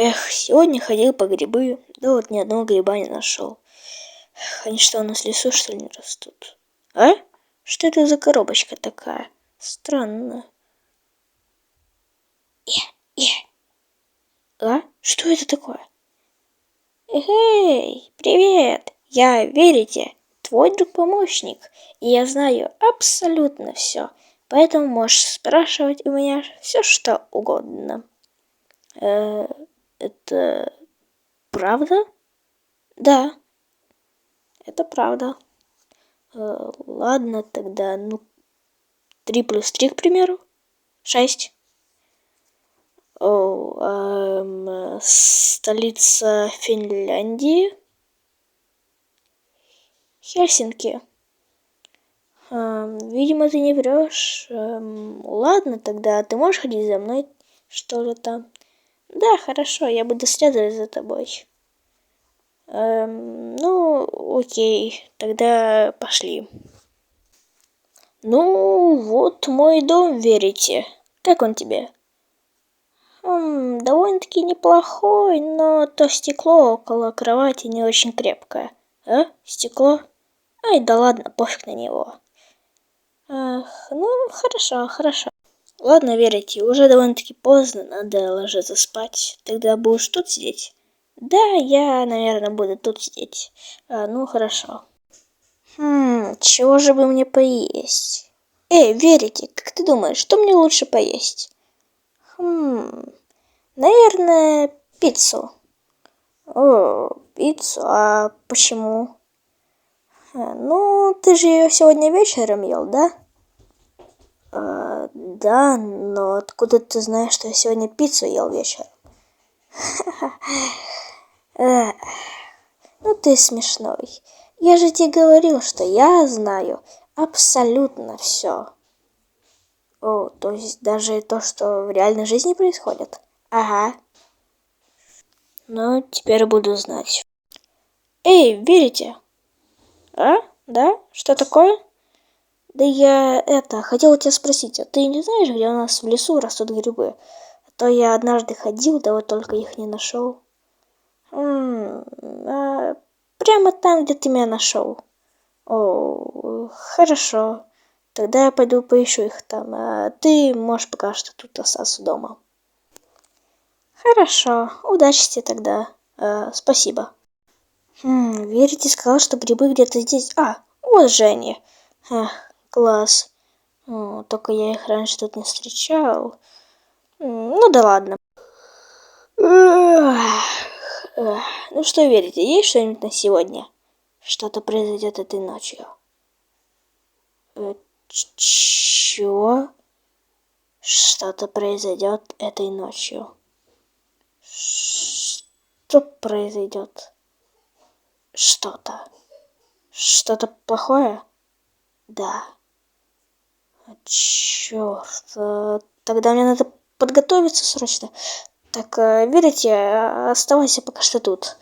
Эх, сегодня ходил по грибы, да вот ни одного гриба не нашел. Они что, у нас в лесу, что ли, не растут? А? Что это за коробочка такая? Странно. А? Что это такое? Эй, привет! Я Верите, твой друг-помощник, и я знаю абсолютно все, поэтому можешь спрашивать у меня все, что угодно. Это правда? Да, это правда. Ладно, тогда, 3 плюс 3, к примеру, 6. Столица Финляндии? Хельсинки. Видимо, ты не врешь. Ладно, тогда ты можешь ходить за мной, что ли там? Да, хорошо, я буду следовать за тобой. Окей, тогда пошли. Ну, вот мой дом, Верите. Как он тебе? Довольно-таки неплохой, но то стекло около кровати не очень крепкое. А? Стекло? Ай, да ладно, пофиг на него. Хорошо. Ладно, Верите, уже довольно-таки поздно, надо ложиться спать. Тогда будешь тут сидеть? Да, я, наверное, буду тут сидеть. Хорошо. Чего же бы мне поесть? Эй, Верите, как ты думаешь, что мне лучше поесть? Наверное, пиццу. О, пиццу? А почему? Ты же ее сегодня вечером ел, да? Да, но откуда ты знаешь, что я сегодня пиццу ел вечером? Ты смешной. Я же тебе говорил, что я знаю абсолютно все. О, то есть даже то, что в реальной жизни происходит? Ага. Теперь буду знать. Эй, Верите? А? Да? Что такое? Да я хотела тебя спросить, а ты не знаешь, где у нас в лесу растут грибы? А то я однажды ходил, да вот только их не нашел. Прямо там, где ты меня нашел. О, хорошо. Тогда я пойду поищу их там, а ты можешь пока что тут остаться дома. Хорошо, удачи тебе тогда. Спасибо. Верите, сказал, что грибы где-то здесь. Вот же они. Класс. Только я их раньше тут не встречал. Да ладно. Ну что, Верите, есть что-нибудь на сегодня? Что-то произойдет этой ночью. Чего? Что-то произойдет этой ночью. Что произойдет? Что-то. Что-то плохое? Да. Черт. Тогда мне надо подготовиться срочно. Так, Верите, оставайся пока что тут.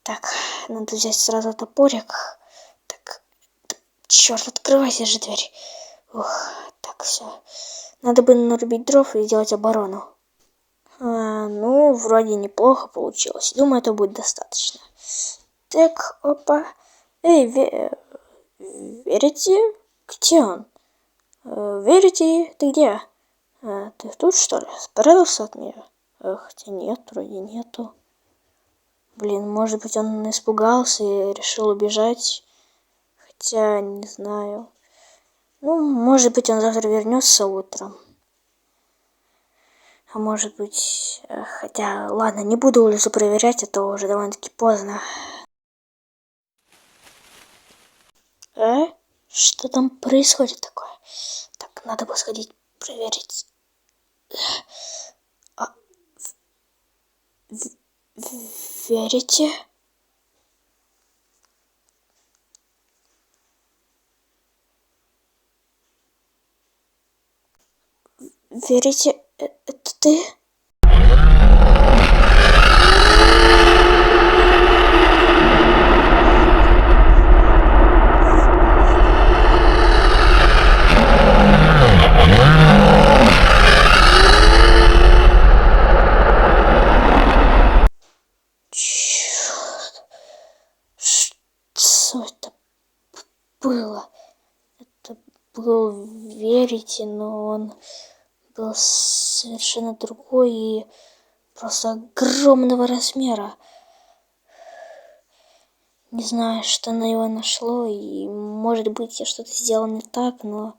Так, надо взять сразу топорик. Так, черт, открывайся же дверь. Так, все. Надо бы нарубить дров и сделать оборону. Вроде неплохо получилось. Думаю, это будет достаточно. Так, опа. Эй, Верите? Где он? Верите, ты где? Ты тут, что ли? Спрятался от меня? Хотя нет, вроде нету. Блин, может быть, он испугался и решил убежать. Хотя, не знаю. Может быть, он завтра вернется утром. А может быть... Хотя, ладно, не буду улицу проверять, а то уже довольно-таки поздно. Что там происходит такое? Так, надо бы сходить проверить. Верите? Верите, это ты? было. Это был, верите, но он был совершенно другой и просто огромного размера. Не знаю, что на него нашло, и может быть я что-то сделал не так, но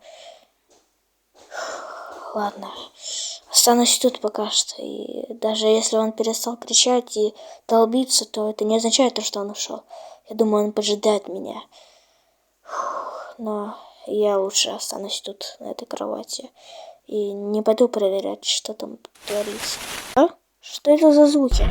ладно, останусь тут пока что, и даже если он перестал кричать и долбиться, то это не означает, что он ушел. Я думаю, он поджидает меня. Но я лучше останусь тут, на этой кровати, и не пойду проверять, что там творится. А? Что это за звуки?